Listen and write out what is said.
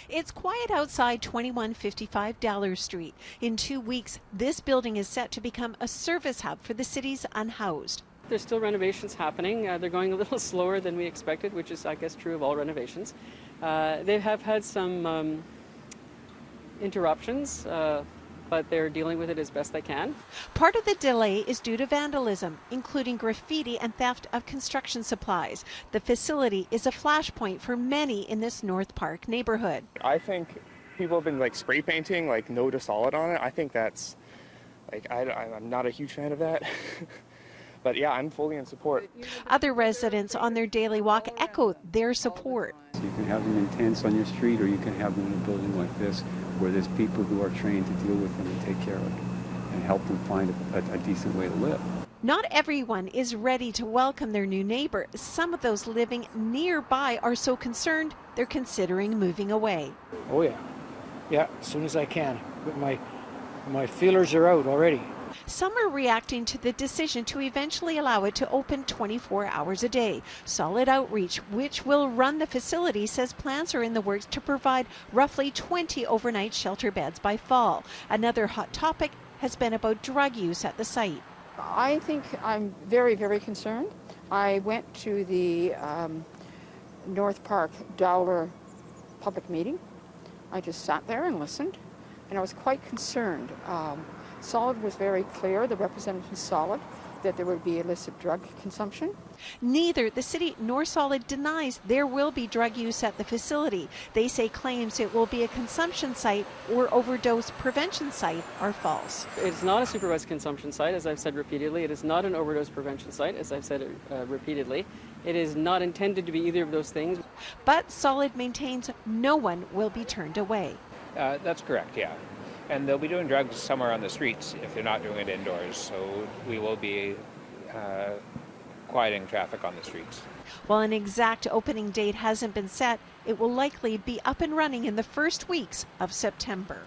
It's quiet outside 2155 Dowler Street. In 2 weeks, this building is set to become a service hub for the city's unhoused. There's still renovations happening. They're going a little slower than we expected, which is, I guess, true of all renovations. They have had some interruptions, but they're dealing with it as best they can. Part of the delay is due to vandalism, including graffiti and theft of construction supplies. The facility is a flashpoint for many in this North Park neighborhood. I think people have been spray painting no to solid on it. I think that's I'm not a huge fan of that. But yeah, I'm fully in support. Other residents on their daily walk echo their support. You can have them in tents on your street, or you can have them in a building like this where there's people who are trained to deal with them and take care of them and help them find a decent way to live. Not everyone is ready to welcome their new neighbor. Some of those living nearby are so concerned they're considering moving away. Oh yeah, as soon as I can. But my feelers are out already. Some are reacting to the decision to eventually allow it to open 24 hours a day. Solid Outreach, which will run the facility, says plans are in the works to provide roughly 20 overnight shelter beds by fall. Another hot topic has been about drug use at the site. I think I'm very, very concerned. I went to the North Park Dowler public meeting. I just sat there and listened, and I was quite concerned. Solid was very clear, the representative from Solid, that there would be illicit drug consumption. Neither the city nor Solid denies there will be drug use at the facility. They say claims it will be a consumption site or overdose prevention site are false. It's not a supervised consumption site, as I've said repeatedly. It is not an overdose prevention site, as I've said repeatedly. It is not intended to be either of those things. But Solid maintains no one will be turned away. That's correct, yeah. And they'll be doing drugs somewhere on the streets if they're not doing it indoors. So we will be quieting traffic on the streets. While an exact opening date hasn't been set, it will likely be up and running in the first weeks of September.